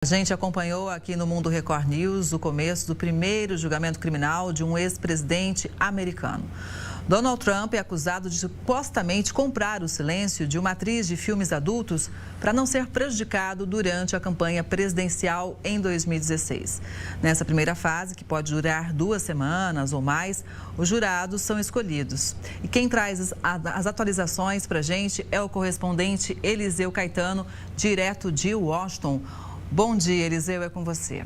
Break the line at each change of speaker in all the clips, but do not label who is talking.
A gente acompanhou aqui no Mundo Record News o começo do primeiro julgamento criminal de um ex-presidente americano. Donald Trump é acusado de supostamente comprar o silêncio de uma atriz de filmes adultos para não ser prejudicado durante a campanha presidencial em 2016. Nessa primeira fase, que pode durar 2 semanas ou mais, os jurados são escolhidos. E quem traz as atualizações para a gente é o correspondente Eliseu Caetano, direto de Washington. Bom dia, Eliseu, é com você.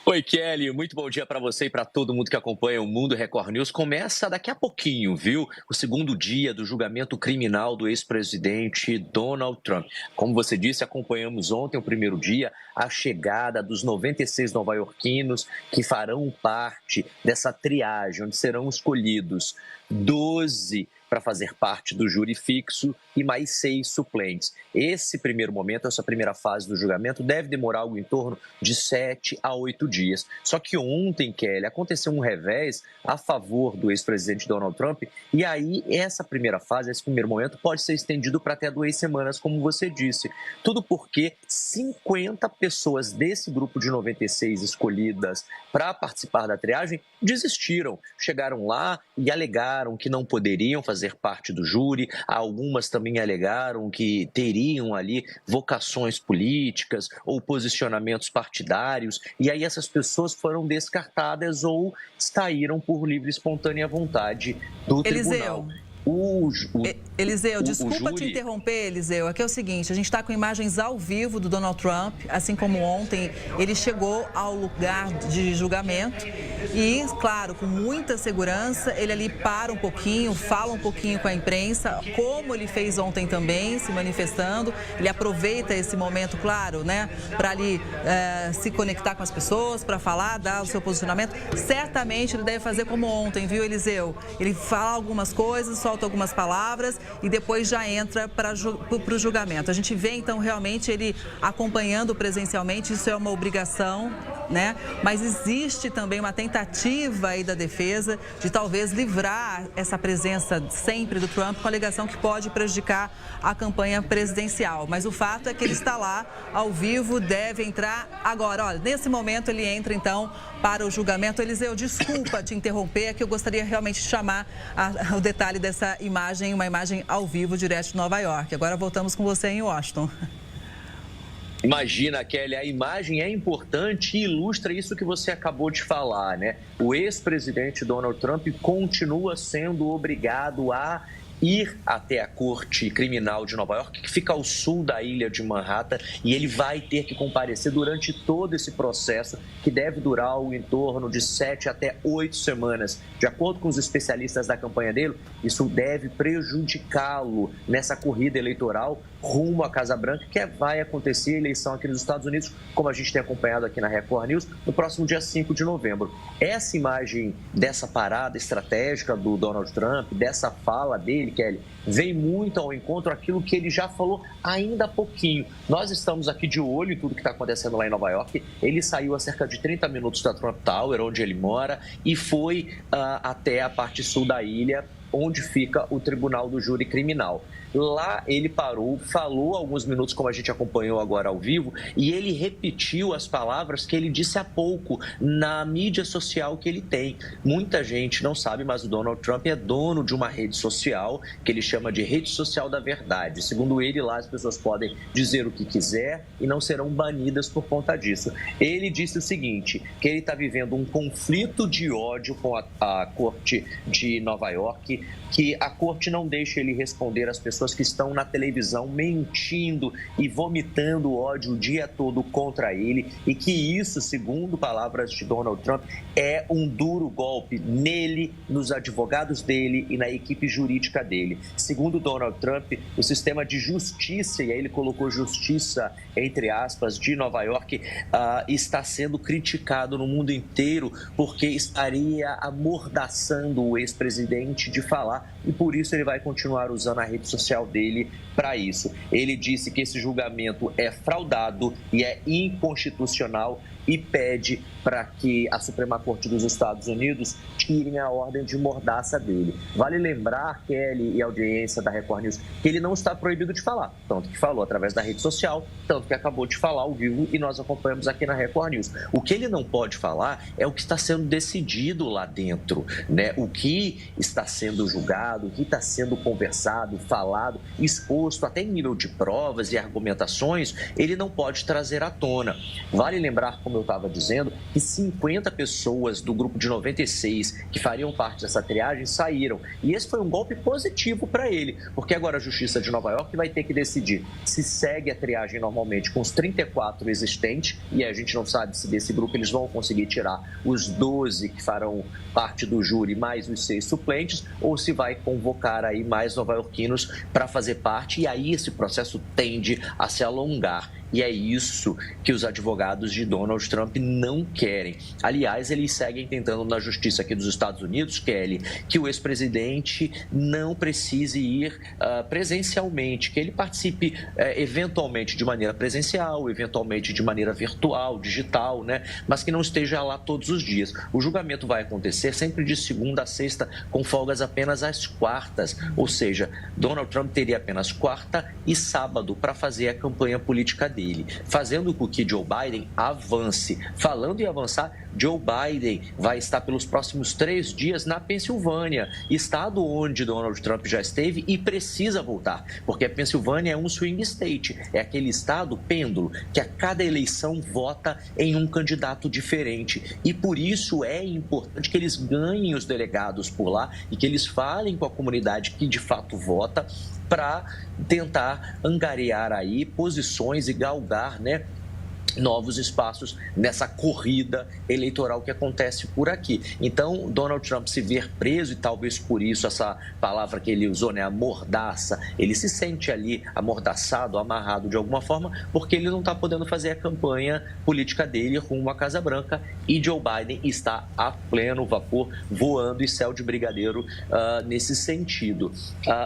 Oi, Kelly, muito bom dia para você e para todo mundo que acompanha o Mundo Record News. Começa daqui a pouquinho, viu? O segundo dia do julgamento criminal do ex-presidente Donald Trump. Como você disse, acompanhamos ontem, o primeiro dia, a chegada dos 96 nova-iorquinos que farão parte dessa triagem, onde serão escolhidos 12 para fazer parte do júri fixo e mais 6 suplentes. Esse primeiro momento, essa primeira fase do julgamento deve demorar algo em torno de 7 a 8 dias. Só que ontem, Kelly, aconteceu um revés a favor do ex-presidente Donald Trump e aí essa primeira fase, esse primeiro momento pode ser estendido para até 2 semanas, como você disse. Tudo porque 50 pessoas desse grupo de 96 escolhidas para participar da triagem desistiram. Chegaram lá e alegaram que não poderiam fazer parte do júri. Algumas também alegaram que teriam ali vocações políticas ou posicionamentos partidários. E aí essas pessoas foram descartadas ou saíram por livre e espontânea vontade do tribunal.
Eliseu, desculpa te interromper, Eliseu. Aqui é o seguinte, a gente está com imagens ao vivo do Donald Trump, assim como ontem ele chegou ao lugar de julgamento e, claro, com muita segurança, ele ali para um pouquinho, fala um pouquinho com a imprensa, como ele fez ontem também, se manifestando. Ele aproveita esse momento, claro, né, para ali se conectar com as pessoas, para falar, dar o seu posicionamento. Certamente ele deve fazer como ontem, viu, Eliseu? Ele fala algumas coisas, solta algumas palavras e depois já entra para o julgamento. A gente vê, então, realmente ele acompanhando presencialmente, isso é uma obrigação, né? Mas existe também uma tentativa aí da defesa de talvez livrar essa presença sempre do Trump com a alegação que pode prejudicar a campanha presidencial. Mas o fato é que ele está lá, ao vivo, deve entrar agora. Olha, nesse momento ele entra, então, para o julgamento. Eliseu, desculpa te interromper, é que eu gostaria realmente de chamar o detalhe dessa imagem, uma imagem ao vivo, direto de Nova York. Agora voltamos com você em Washington.
Imagina, Kelly, a imagem é importante e ilustra isso que você acabou de falar, né? O ex-presidente Donald Trump continua sendo obrigado a ir até a corte criminal de Nova York, que fica ao sul da ilha de Manhattan, e ele vai ter que comparecer durante todo esse processo, que deve durar em torno de 7 até 8 semanas. De acordo com os especialistas da campanha dele, isso deve prejudicá-lo nessa corrida eleitoral rumo à Casa Branca, que vai acontecer a eleição aqui nos Estados Unidos, como a gente tem acompanhado aqui na Record News, no próximo dia 5 de novembro. Essa imagem dessa parada estratégica do Donald Trump, dessa fala dele, Kelly, vem muito ao encontro aquilo que ele já falou ainda há pouquinho. Nós estamos aqui de olho em tudo que está acontecendo lá em Nova York. Ele saiu a cerca de 30 minutos da Trump Tower, onde ele mora, e foi até a parte sul da ilha, onde fica o Tribunal do Júri Criminal. Lá ele parou, falou alguns minutos, como a gente acompanhou agora ao vivo, e ele repetiu as palavras que ele disse há pouco na mídia social que ele tem. Muita gente não sabe, mas o Donald Trump é dono de uma rede social que ele chama de Rede Social da Verdade. Segundo ele, lá as pessoas podem dizer o que quiser e não serão banidas por conta disso. Ele disse o seguinte, que ele está vivendo um conflito de ódio com a corte de Nova York, que a corte não deixa ele responder às pessoas que estão na televisão mentindo e vomitando ódio o dia todo contra ele, e que isso, segundo palavras de Donald Trump, é um duro golpe nele, nos advogados dele e na equipe jurídica dele. Segundo Donald Trump, o sistema de justiça, e aí ele colocou justiça entre aspas, de Nova York, está sendo criticado no mundo inteiro porque estaria amordaçando o ex-presidente de falar, e por isso ele vai continuar usando a rede social social dele para isso. Ele disse que esse julgamento é fraudado e é inconstitucional e pede para que a Suprema Corte dos Estados Unidos tirem a ordem de mordaça dele. Vale lembrar, Kelly e a audiência da Record News, que ele não está proibido de falar, tanto que falou através da rede social, tanto que acabou de falar ao vivo e nós acompanhamos aqui na Record News. O que ele não pode falar é o que está sendo decidido lá dentro, né? O que está sendo julgado, o que está sendo conversado, falado, exposto até em nível de provas e argumentações, ele não pode trazer à tona. Vale lembrar, como eu estava dizendo, que 50 pessoas do grupo de 96 que fariam parte dessa triagem saíram. E esse foi um golpe positivo para ele, porque agora a Justiça de Nova York vai ter que decidir se segue a triagem normalmente com os 34 existentes, e a gente não sabe se desse grupo eles vão conseguir tirar os 12 que farão parte do júri, mais os 6 suplentes, ou se vai convocar aí mais nova-iorquinos para fazer parte, e aí esse processo tende a se alongar. E é isso que os advogados de Donald Trump não querem. Aliás, eles seguem tentando na justiça aqui dos Estados Unidos, Kelly, que o ex-presidente não precise ir presencialmente, que ele participe eventualmente de maneira presencial, eventualmente de maneira virtual, digital, né? Mas que não esteja lá todos os dias. O julgamento vai acontecer sempre de segunda a sexta, com folgas apenas às quartas. Ou seja, Donald Trump teria apenas quarta e sábado para fazer a campanha política dele, fazendo com que Joe Biden avance. Falando em avançar, Joe Biden vai estar pelos próximos 3 dias na Pensilvânia, estado onde Donald Trump já esteve e precisa voltar, porque a Pensilvânia é um swing state, é aquele estado pêndulo que a cada eleição vota em um candidato diferente, e por isso é importante que eles ganhem os delegados por lá e que eles falem com a comunidade que de fato vota, para tentar angariar aí posições e galgar, né, novos espaços nessa corrida eleitoral que acontece por aqui. Então, Donald Trump se ver preso, e talvez por isso essa palavra que ele usou, né, a mordaça, ele se sente ali amordaçado, amarrado de alguma forma, porque ele não está podendo fazer a campanha política dele rumo à Casa Branca, e Joe Biden está a pleno vapor, voando e céu de brigadeiro nesse sentido.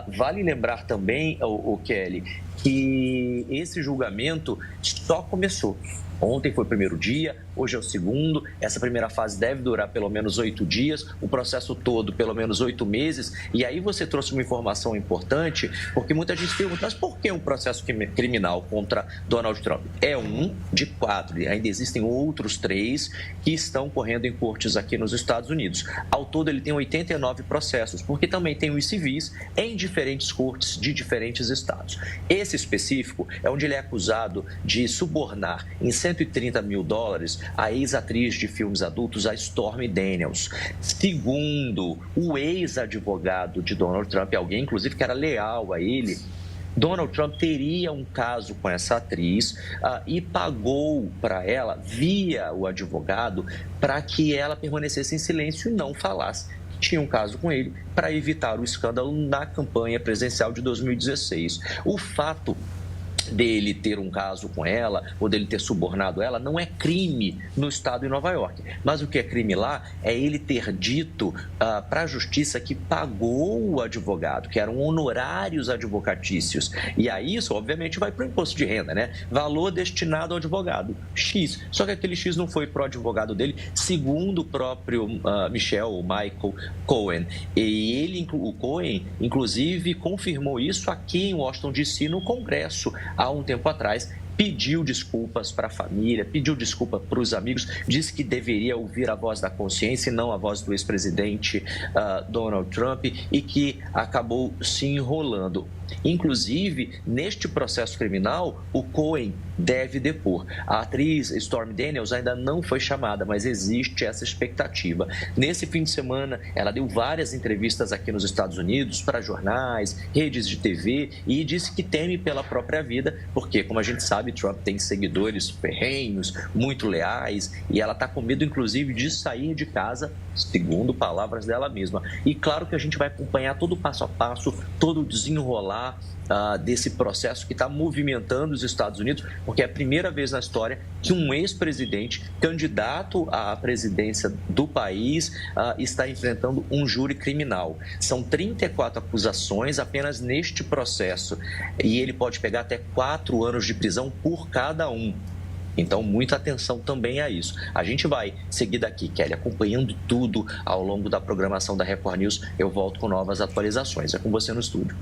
Vale lembrar também, o Kelly, que esse julgamento só começou. Ontem foi o primeiro dia, hoje é o segundo. Essa primeira fase deve durar pelo menos 8 dias, o processo todo pelo menos 8 meses. E aí você trouxe uma informação importante, porque muita gente pergunta, mas por que um processo criminal contra Donald Trump? É um de 4, e ainda existem outros 3 que estão correndo em cortes aqui nos Estados Unidos. Ao todo ele tem 89 processos, porque também tem os civis em diferentes cortes de diferentes estados. Esse específico é onde ele é acusado de subornar em $130 mil a ex-atriz de filmes adultos, a Stormy Daniels. Segundo o ex-advogado de Donald Trump, alguém inclusive que era leal a ele, Donald Trump teria um caso com essa atriz e pagou para ela, via o advogado, para que ela permanecesse em silêncio e não falasse. Tinha um caso com ele para evitar o escândalo na campanha presidencial de 2016. O fato dele ter um caso com ela ou dele ter subornado ela não é crime no estado de Nova York, mas o que é crime lá é ele ter dito para a justiça que pagou o advogado, que eram honorários advocatícios, e aí isso obviamente vai para o imposto de renda, né? Valor destinado ao advogado, X, só que aquele X não foi para o advogado dele, segundo o próprio Michael Cohen, e ele, o Cohen, inclusive confirmou isso aqui em Washington DC no Congresso há um tempo atrás, pediu desculpas para a família, pediu desculpa para os amigos, disse que deveria ouvir a voz da consciência e não a voz do ex-presidente Donald Trump, e que acabou se enrolando. Inclusive, neste processo criminal, o Cohen deve depor. A atriz Stormy Daniels ainda não foi chamada, mas existe essa expectativa. Nesse fim de semana, ela deu várias entrevistas aqui nos Estados Unidos para jornais, redes de TV, e disse que teme pela própria vida, porque, como a gente sabe, Trump tem seguidores ferrenhos, muito leais, e ela está com medo, inclusive, de sair de casa, segundo palavras dela mesma. E claro que a gente vai acompanhar todo o passo a passo, todo o desenrolar desse processo que está movimentando os Estados Unidos, porque é a primeira vez na história que um ex-presidente, candidato à presidência do país, está enfrentando um júri criminal. São 34 acusações apenas neste processo e ele pode pegar até 4 anos de prisão por cada um. Então, muita atenção também a isso. A gente vai seguir daqui, Kelly, acompanhando tudo ao longo da programação da Record News. Eu volto com novas atualizações. É com você no estúdio.